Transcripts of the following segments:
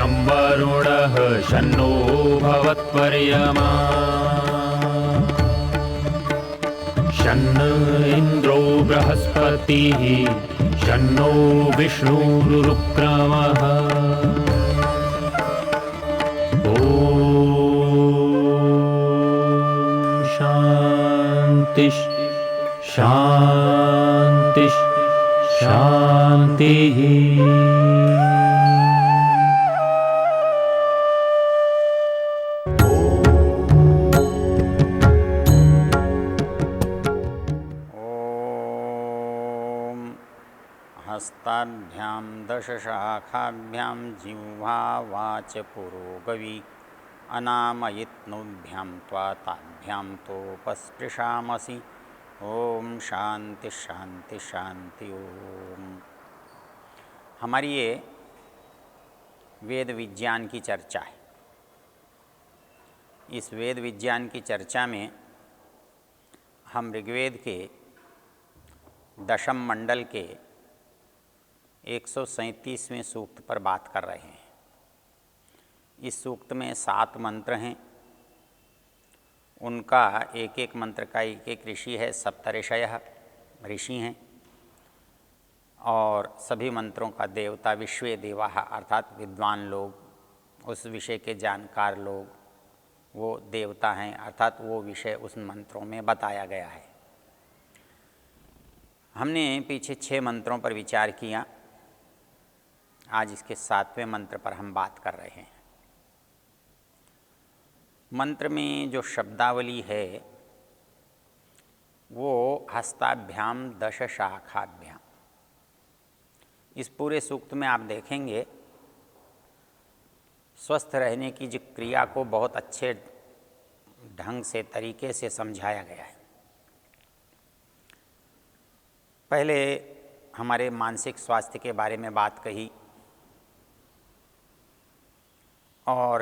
शं वरुणः शन्नो भवत्वर्यमा शन्न इन्द्रो बृहस्पतिः शन्नो विष्णुरुक्रमः ॐ शान्ति शान्ति शान्तिः। हस्ताभ्यां दशशाखाभ्यां जिह्वा वाचपुरोगवी अनामयित्नुभ्यां त्वा ताभ्यां तोपस्पृशामसि। ओम शांति शांति शांति ओम। हमारी ये वेद विज्ञान की चर्चा है। इस वेद विज्ञान की चर्चा में हम ऋग्वेद के दशम मंडल के 137वें सूक्त पर बात कर रहे हैं। इस सूक्त में 7 मंत्र हैं। उनका एक एक मंत्र का एक एक ऋषि है, सप्तऋषयः ऋषि हैं, और सभी मंत्रों का देवता विश्वे देवाः अर्थात विद्वान लोग, उस विषय के जानकार लोग, वो देवता हैं अर्थात वो विषय उस मंत्रों में बताया गया है। हमने पीछे 6 मंत्रों पर विचार किया। आज इसके 7वें मंत्र पर हम बात कर रहे हैं। मंत्र में जो शब्दावली है वो हस्ताभ्याम दश शाखाभ्याम। इस पूरे सूक्त में आप देखेंगे स्वस्थ रहने की जो क्रिया को बहुत अच्छे ढंग से तरीके से समझाया गया है। पहले हमारे मानसिक स्वास्थ्य के बारे में बात कही और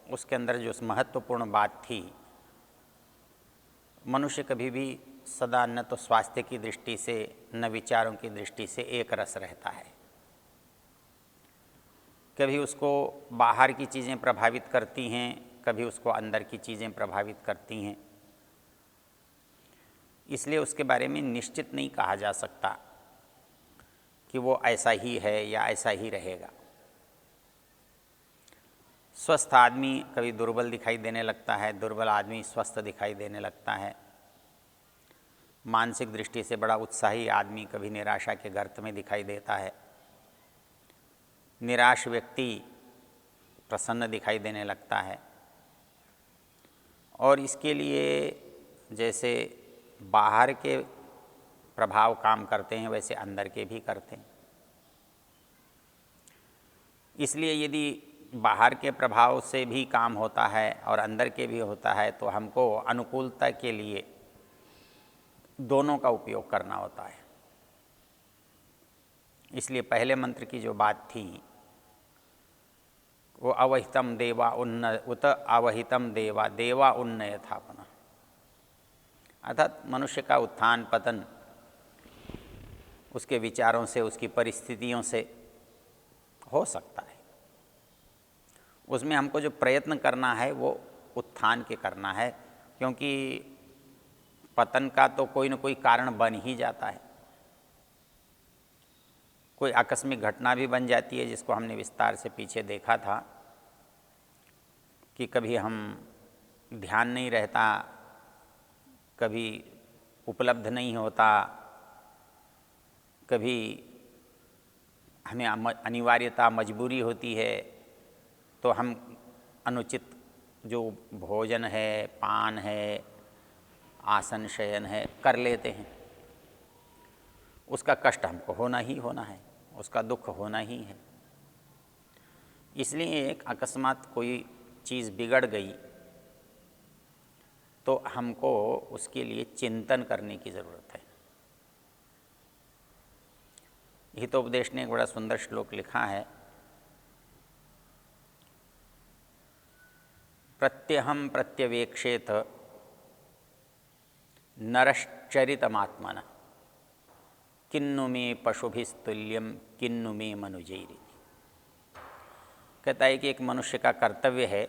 उसके अंदर जो महत्वपूर्ण बात थी, मनुष्य कभी भी सदा न तो स्वास्थ्य की दृष्टि से न विचारों की दृष्टि से एक रस रहता है। कभी उसको बाहर की चीज़ें प्रभावित करती हैं, कभी उसको अंदर की चीज़ें प्रभावित करती हैं। इसलिए उसके बारे में निश्चित नहीं कहा जा सकता कि वो ऐसा ही है या ऐसा ही रहेगा। स्वस्थ आदमी कभी दुर्बल दिखाई देने लगता है, दुर्बल आदमी स्वस्थ दिखाई देने लगता है। मानसिक दृष्टि से बड़ा उत्साही आदमी कभी निराशा के गर्त में दिखाई देता है। निराश व्यक्ति प्रसन्न दिखाई देने लगता है। और इसके लिए जैसे बाहर के प्रभाव काम करते हैं वैसे अंदर के भी करते हैं। इसलिए यदि बाहर के प्रभाव से भी काम होता है और अंदर के भी होता है तो हमको अनुकूलता के लिए दोनों का उपयोग करना होता है। इसलिए पहले मंत्र की जो बात थी वो अवहितम देवा उत अवहितम देवा देवा उन्नयथापना, अर्थात मनुष्य का उत्थान पतन उसके विचारों से, उसकी परिस्थितियों से हो सकता है। उसमें हमको जो प्रयत्न करना है वो उत्थान के करना है, क्योंकि पतन का तो कोई न कोई कारण बन ही जाता है। कोई आकस्मिक घटना भी बन जाती है, जिसको हमने विस्तार से पीछे देखा था कि कभी हम ध्यान नहीं रहता, कभी उपलब्ध नहीं होता, कभी हमें अनिवार्यता मजबूरी होती है तो हम अनुचित जो भोजन है, पान है, आसन शयन है कर लेते हैं। उसका कष्ट हमको होना ही होना है, उसका दुख होना ही है। इसलिए एक अकस्मात कोई चीज़ बिगड़ गई तो हमको उसके लिए चिंतन करने की ज़रूरत है। हितोपदेश ने एक बड़ा सुंदर श्लोक लिखा है, प्रत्यहम प्रत्यवेक्षेत नरश्चरितमात्मन किन्नु मे पशुभिस्तुल्यम किन्नु मे मनुजैरिति। कहता है कि एक मनुष्य का कर्तव्य है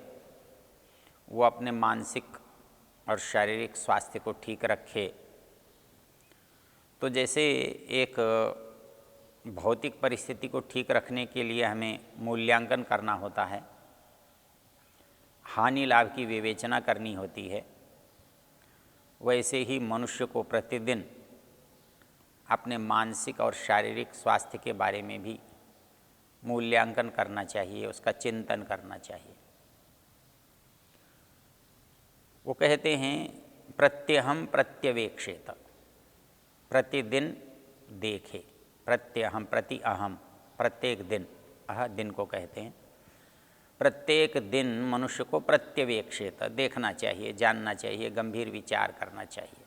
वो अपने मानसिक और शारीरिक स्वास्थ्य को ठीक रखे। तो जैसे एक भौतिक परिस्थिति को ठीक रखने के लिए हमें मूल्यांकन करना होता है, हानि लाभ की विवेचना करनी होती है, वैसे ही मनुष्य को प्रतिदिन अपने मानसिक और शारीरिक स्वास्थ्य के बारे में भी मूल्यांकन करना चाहिए, उसका चिंतन करना चाहिए। वो कहते हैं प्रत्यहम प्रत्यवेक्षेत, प्रतिदिन देखे, प्रत्यहम प्रति अहम, प्रत्येक दिन, दिन को कहते हैं, प्रत्येक दिन मनुष्य को प्रत्यवेक्षेत, देखना चाहिए, जानना चाहिए, गंभीर विचार करना चाहिए।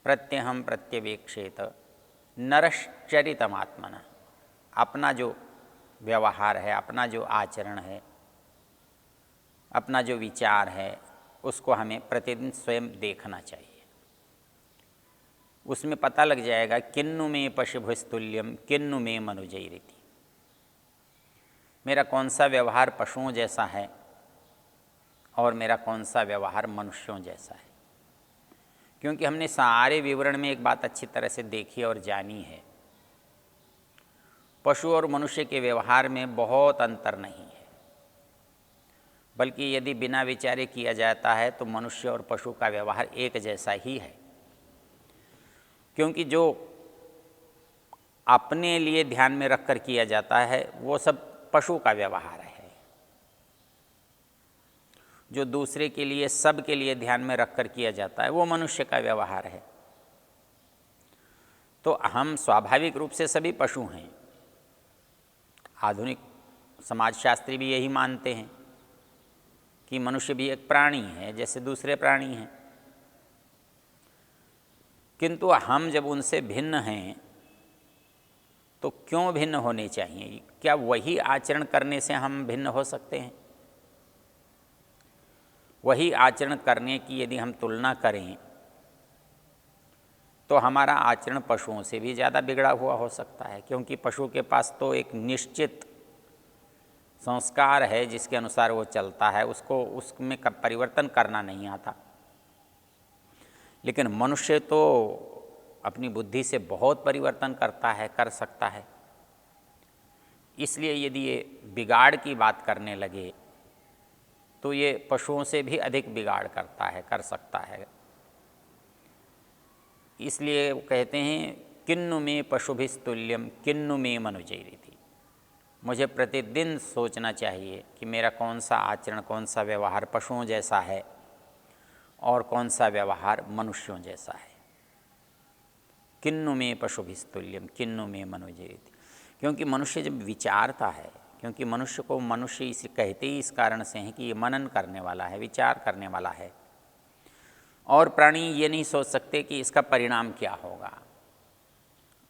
प्रत्यहम प्रत्यवेक्षेत नरश्चरितमात्मना, अपना जो व्यवहार है, अपना जो आचरण है, अपना जो विचार है, उसको हमें प्रतिदिन स्वयं देखना चाहिए। उसमें पता लग जाएगा किन्नु में पशुभुस्तुल्यम किन्नु में मनुजैरिति, मेरा कौन सा व्यवहार पशुओं जैसा है और मेरा कौन सा व्यवहार मनुष्यों जैसा है। क्योंकि हमने सारे विवरण में एक बात अच्छी तरह से देखी और जानी है, पशु और मनुष्य के व्यवहार में बहुत अंतर नहीं है, बल्कि यदि बिना विचारे किया जाता है तो मनुष्य और पशु का व्यवहार एक जैसा ही है। क्योंकि जो अपने लिए ध्यान में रखकर किया जाता है वो सब पशु का व्यवहार है, जो दूसरे के लिए, सब के लिए ध्यान में रखकर किया जाता है वो मनुष्य का व्यवहार है। तो हम स्वाभाविक रूप से सभी पशु हैं। आधुनिक समाजशास्त्री भी यही मानते हैं कि मनुष्य भी एक प्राणी है जैसे दूसरे प्राणी हैं, किंतु हम जब उनसे भिन्न हैं तो क्यों भिन्न होने चाहिए? क्या वही आचरण करने से हम भिन्न हो सकते हैं? वही आचरण करने की यदि हम तुलना करें तो हमारा आचरण पशुओं से भी ज़्यादा बिगड़ा हुआ हो सकता है, क्योंकि पशु के पास तो एक निश्चित संस्कार है जिसके अनुसार वो चलता है, उसको उसमें परिवर्तन करना नहीं आता। लेकिन मनुष्य तो अपनी बुद्धि से बहुत परिवर्तन करता है, कर सकता है। इसलिए यदि ये बिगाड़ की बात करने लगे तो ये पशुओं से भी अधिक बिगाड़ करता है, कर सकता है। इसलिए वो कहते हैं किन्नु में पशुभिस्तुल्यम किन्नु में मनुजैरिति, मुझे प्रतिदिन सोचना चाहिए कि मेरा कौन सा आचरण, कौन सा व्यवहार पशुओं जैसा है और कौन सा व्यवहार मनुष्यों जैसा है। किन्नु में पशुभिस्तुल्यम किन्नु में मनुजैरिति, क्योंकि मनुष्य जब विचारता है, क्योंकि मनुष्य को मनुष्य इसे कहते ही इस कारण से हैं कि ये मनन करने वाला है, विचार करने वाला है, और प्राणी ये नहीं सोच सकते कि इसका परिणाम क्या होगा,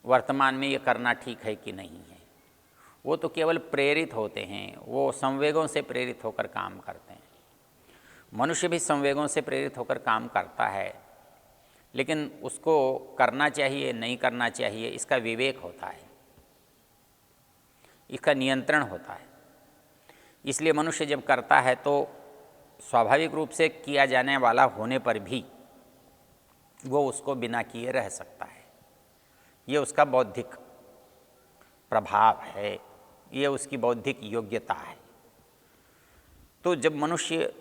वर्तमान में ये करना ठीक है कि नहीं है। वो तो केवल प्रेरित होते हैं, वो संवेगों से प्रेरित होकर काम करते हैं। मनुष्य भी संवेगों से प्रेरित होकर काम करता है, लेकिन उसको करना चाहिए नहीं करना चाहिए इसका विवेक होता है, इसका नियंत्रण होता है। इसलिए मनुष्य जब करता है तो स्वाभाविक रूप से किया जाने वाला होने पर भी वो उसको बिना किए रह सकता है। ये उसका बौद्धिक प्रभाव है, ये उसकी बौद्धिक योग्यता है। तो जब मनुष्य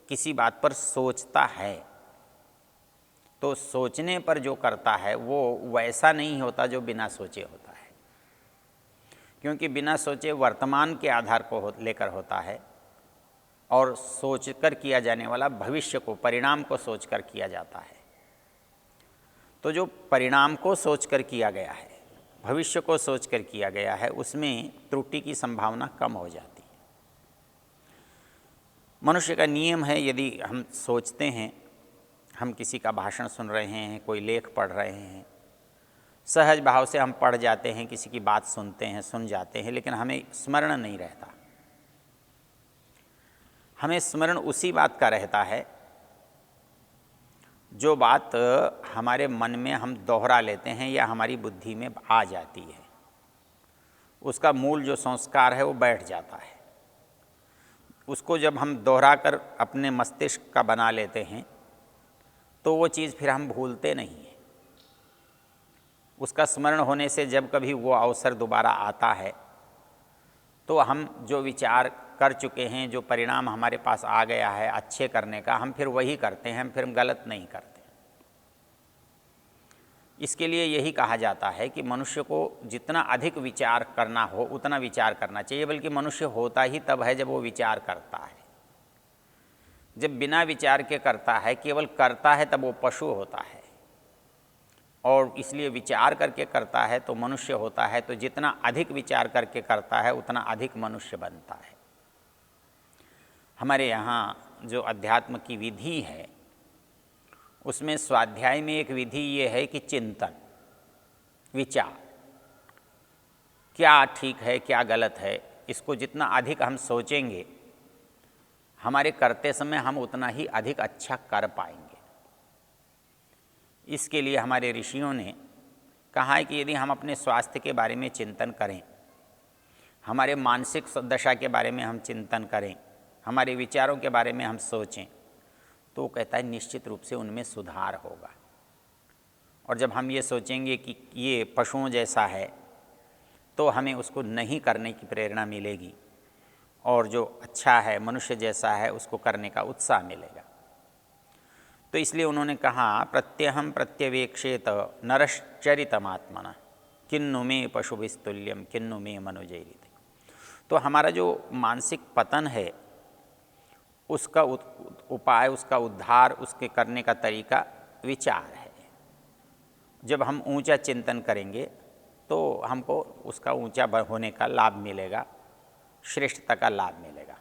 किसी बात पर सोचता है तो सोचने पर जो करता है वो वैसा नहीं होता जो बिना सोचे होता है, क्योंकि बिना सोचे वर्तमान के आधार को लेकर होता है और सोचकर किया जाने वाला भविष्य को, परिणाम को सोचकर किया जाता है। तो जो परिणाम को सोचकर किया गया है, भविष्य को सोचकर किया गया है, उसमें त्रुटि की संभावना कम हो जाती है। मनुष्य का नियम है, यदि हम सोचते हैं, हम किसी का भाषण सुन रहे हैं, कोई लेख पढ़ रहे हैं, सहज भाव से हम पढ़ जाते हैं, किसी की बात सुनते हैं, सुन जाते हैं, लेकिन हमें स्मरण नहीं रहता। हमें स्मरण उसी बात का रहता है जो बात हमारे मन में हम दोहरा लेते हैं या हमारी बुद्धि में आ जाती है, उसका मूल जो संस्कार है वो बैठ जाता है। उसको जब हम दोहरा कर अपने मस्तिष्क का बना लेते हैं तो वो चीज़ फिर हम भूलते नहीं हैं। उसका स्मरण होने से जब कभी वो अवसर दोबारा आता है तो हम जो विचार कर चुके हैं, जो परिणाम हमारे पास आ गया है अच्छे करने का, हम फिर वही करते हैं, हम फिर गलत नहीं करते। इसके लिए यही कहा जाता है कि मनुष्य को जितना अधिक विचार करना हो उतना विचार करना चाहिए, बल्कि मनुष्य होता ही तब है जब वो विचार करता है। जब बिना विचार के करता है, केवल करता है, तब वो पशु होता है। और इसलिए विचार करके करता है तो मनुष्य होता है। तो जितना अधिक विचार करके करता है उतना अधिक मनुष्य बनता है। हमारे यहाँ जो अध्यात्म की विधि है उसमें स्वाध्याय में एक विधि ये है कि चिंतन, विचार, क्या ठीक है क्या गलत है, इसको जितना अधिक हम सोचेंगे हमारे करते समय हम उतना ही अधिक अच्छा कर पाएंगे। इसके लिए हमारे ऋषियों ने कहा है कि यदि हम अपने स्वास्थ्य के बारे में चिंतन करें, हमारे मानसिक दशा के बारे में हम चिंतन करें, हमारे विचारों के बारे में हम सोचें, तो वो कहता है निश्चित रूप से उनमें सुधार होगा। और जब हम ये सोचेंगे कि ये पशुओं जैसा है तो हमें उसको नहीं करने की प्रेरणा मिलेगी, और जो अच्छा है मनुष्य जैसा है उसको करने का उत्साह मिलेगा। तो इसलिए उन्होंने कहा प्रत्यहम प्रत्यवेक्षेत नरश्चरितमात्मना किन्नु में पशुभिस्तुल्यम किन्नु में मनुजैरिते। तो हमारा जो मानसिक पतन है उसका उपाय, उसका उद्धार, उसके करने का तरीका विचार है। जब हम ऊंचा चिंतन करेंगे तो हमको उसका ऊंचा होने का लाभ मिलेगा, श्रेष्ठता का लाभ मिलेगा।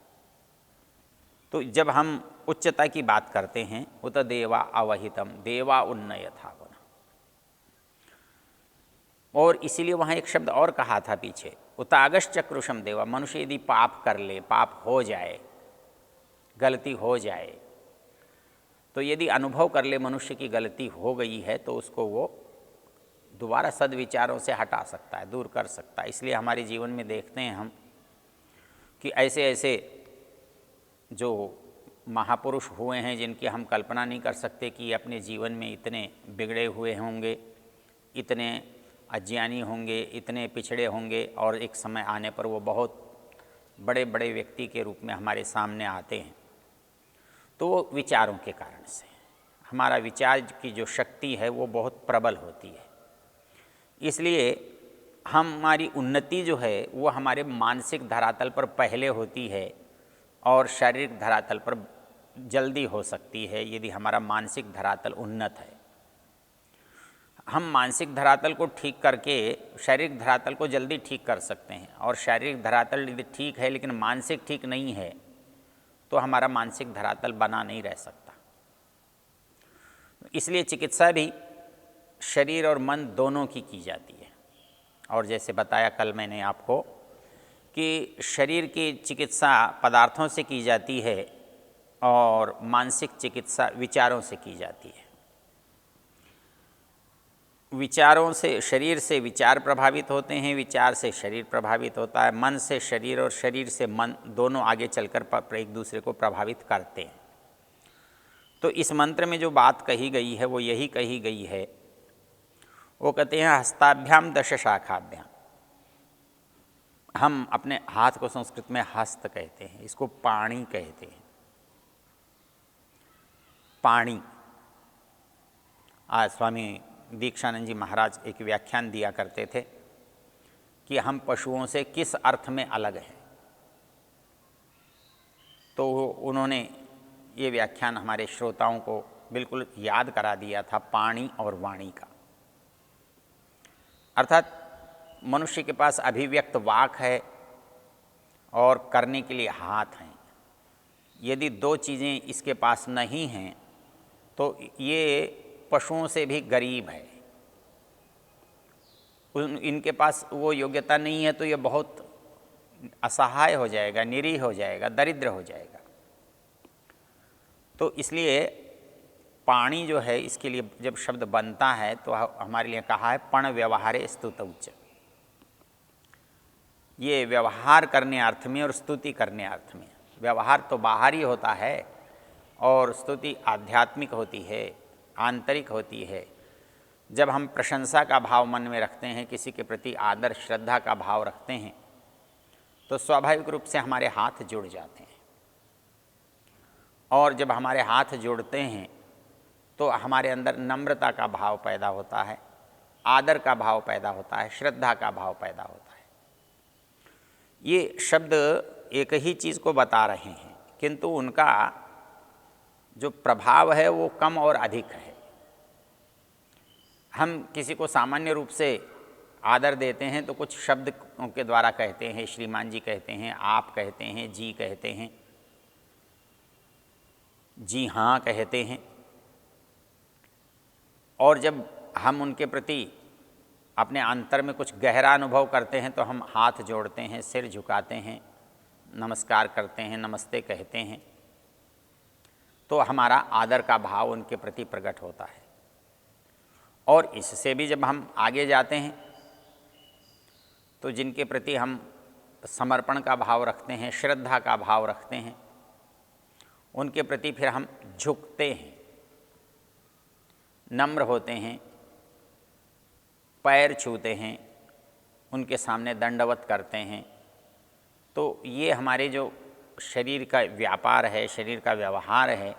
तो जब हम उच्चता की बात करते हैं उत देवा अवहितम देवा उन्नयथा गुना। और इसीलिए वहाँ एक शब्द और कहा था पीछे, उतागश्चक्रुषम देवा। मनुष्य यदि पाप कर ले, पाप हो जाए, गलती हो जाए, तो यदि अनुभव कर ले मनुष्य की गलती हो गई है तो उसको वो दोबारा सद्विचारों से हटा सकता है, दूर कर सकता है। इसलिए हमारे जीवन में देखते हैं हम कि ऐसे ऐसे जो महापुरुष हुए हैं जिनकी हम कल्पना नहीं कर सकते कि अपने जीवन में इतने बिगड़े हुए होंगे, इतने अज्ञानी होंगे, इतने पिछड़े होंगे, और एक समय आने पर वो बहुत बड़े बड़े व्यक्ति के रूप में हमारे सामने आते हैं। तो वो विचारों के कारण से, हमारा विचार की जो शक्ति है वो बहुत प्रबल होती है। इसलिए हमारी उन्नति जो है वो हमारे मानसिक धरातल पर पहले होती है और शारीरिक धरातल पर जल्दी हो सकती है यदि हमारा मानसिक धरातल उन्नत है। हम मानसिक धरातल को ठीक करके शारीरिक धरातल को जल्दी ठीक कर सकते हैं, और शारीरिक धरातल यदि ठीक है लेकिन मानसिक ठीक नहीं है तो हमारा मानसिक धरातल बना नहीं रह सकता। इसलिए चिकित्सा भी शरीर और मन दोनों की जाती है। और जैसे बताया कल मैंने आपको कि शरीर की चिकित्सा पदार्थों से की जाती है और मानसिक चिकित्सा विचारों से की जाती है। विचारों से, शरीर से विचार प्रभावित होते हैं, विचार से शरीर प्रभावित होता है, मन से शरीर और शरीर से मन, दोनों आगे चलकर एक दूसरे को प्रभावित करते हैं। तो इस मंत्र में जो बात कही गई है वो यही कही गई है। वो कहते हैं हस्ताभ्याम दश शाखाभ्याम। हम अपने हाथ को संस्कृत में हस्त कहते हैं, इसको पाणी कहते हैं। पाणी, आज स्वामी दीक्षानंद जी महाराज एक व्याख्यान दिया करते थे कि हम पशुओं से किस अर्थ में अलग हैं। तो उन्होंने ये व्याख्यान हमारे श्रोताओं को बिल्कुल याद करा दिया था पाणी और वाणी का। अर्थात मनुष्य के पास अभिव्यक्त वाक है और करने के लिए हाथ हैं। यदि दो चीज़ें इसके पास नहीं हैं तो ये पशुओं से भी गरीब है। इनके पास वो योग्यता नहीं है तो ये बहुत असहाय हो जाएगा, निरीह हो जाएगा, दरिद्र हो जाएगा। तो इसलिए पाणी जो है, इसके लिए जब शब्द बनता है तो हमारे लिए कहा है पण व्यवहारे स्तुतौच। ये व्यवहार करने अर्थ में और स्तुति करने अर्थ में व्यवहार तो बाहरी होता है और स्तुति आध्यात्मिक होती है, आंतरिक होती है। जब हम प्रशंसा का भाव मन में रखते हैं, किसी के प्रति आदर श्रद्धा का भाव रखते हैं, तो स्वाभाविक रूप से हमारे हाथ जुड़ जाते हैं। और जब हमारे हाथ जुड़ते हैं तो हमारे अंदर नम्रता का भाव पैदा होता है, आदर का भाव पैदा होता है, श्रद्धा का भाव पैदा होता है। ये शब्द एक ही चीज़ को बता रहे हैं, किंतु उनका जो प्रभाव है वो कम और अधिक है। हम किसी को सामान्य रूप से आदर देते हैं तो कुछ शब्द के द्वारा कहते हैं, श्रीमान जी कहते हैं, आप कहते हैं, जी कहते हैं, जी हाँ कहते हैं। और जब हम उनके प्रति अपने अंतर में कुछ गहरा अनुभव करते हैं तो हम हाथ जोड़ते हैं, सिर झुकाते हैं, नमस्कार करते हैं, नमस्ते कहते हैं, तो हमारा आदर का भाव उनके प्रति प्रकट होता है। और इससे भी जब हम आगे जाते हैं तो जिनके प्रति हम समर्पण का भाव रखते हैं, श्रद्धा का भाव रखते हैं, उनके प्रति फिर हम झुकते हैं, नम्र होते हैं, पैर छूते हैं, उनके सामने दंडवत करते हैं। तो ये हमारे जो शरीर का व्यापार है, शरीर का व्यवहार है,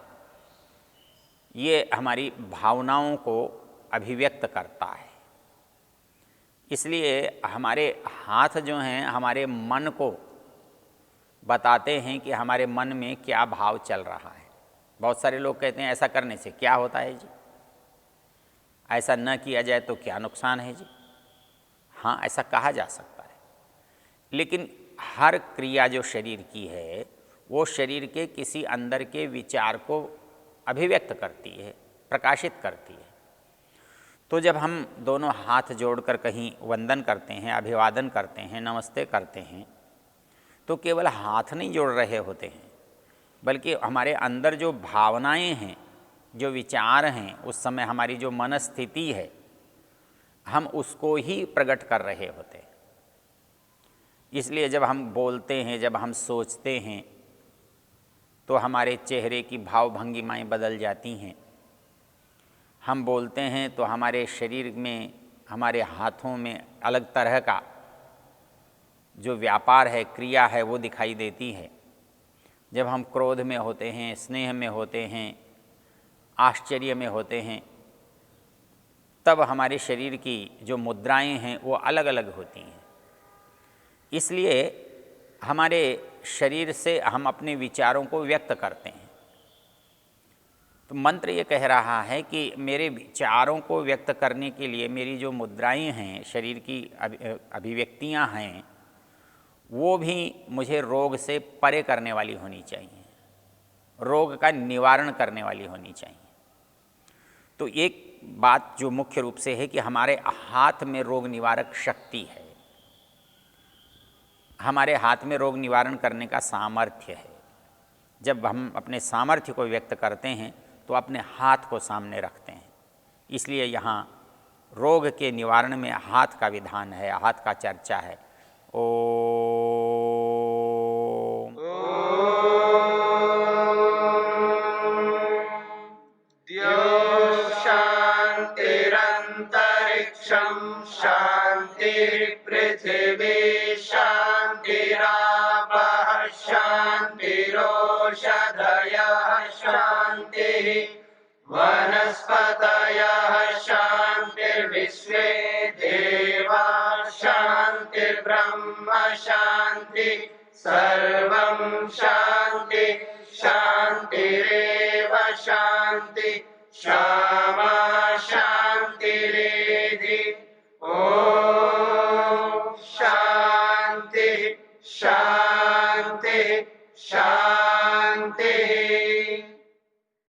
ये हमारी भावनाओं को अभिव्यक्त करता है। इसलिए हमारे हाथ जो हैं हमारे मन को बताते हैं कि हमारे मन में क्या भाव चल रहा है। बहुत सारे लोग कहते हैं ऐसा करने से क्या होता है जी, ऐसा न किया जाए तो क्या नुकसान है जी। हाँ, ऐसा कहा जा सकता है, लेकिन हर क्रिया जो शरीर की है वो शरीर के किसी अंदर के विचार को अभिव्यक्त करती है, प्रकाशित करती है। तो जब हम दोनों हाथ जोड़कर कहीं वंदन करते हैं, अभिवादन करते हैं, नमस्ते करते हैं, तो केवल हाथ नहीं जोड़ रहे होते हैं, बल्कि हमारे अंदर जो भावनाएं हैं, जो विचार हैं, उस समय हमारी जो मनस्थिति है, हम उसको ही प्रकट कर रहे होते हैं। इसलिए जब हम बोलते हैं, जब हम सोचते हैं, तो हमारे चेहरे की भाव भंगिमाएँ बदल जाती हैं। हम बोलते हैं तो हमारे शरीर में, हमारे हाथों में अलग तरह का जो व्यापार है, क्रिया है, वो दिखाई देती है। जब हम क्रोध में होते हैं, स्नेह में होते हैं, आश्चर्य में होते हैं, तब हमारे शरीर की जो मुद्राएं हैं वो अलग अलग होती हैं। इसलिए हमारे शरीर से हम अपने विचारों को व्यक्त करते हैं। तो मंत्र ये कह रहा है कि मेरे विचारों को व्यक्त करने के लिए मेरी जो मुद्राएं हैं, शरीर की अभिव्यक्तियां हैं, वो भी मुझे रोग से परे करने वाली होनी चाहिए, रोग का निवारण करने वाली होनी चाहिए। तो एक बात जो मुख्य रूप से है कि हमारे हाथ में रोग निवारक शक्ति है, हमारे हाथ में रोग निवारण करने का सामर्थ्य है। जब हम अपने सामर्थ्य को व्यक्त करते हैं तो अपने हाथ को सामने रखते हैं। इसलिए यहाँ रोग के निवारण में हाथ का विधान है, हाथ का चर्चा है। ओम शांतिरंतरिक्षं शांतिर्पृथिवी शांतिरापः शांतिरोषधयः शांतिः वनस्पतयः शांतिर्विश्वे देवा शांतिर्ब्रह्म शांति सर्वं शांति शांतिरेव शांति शांति।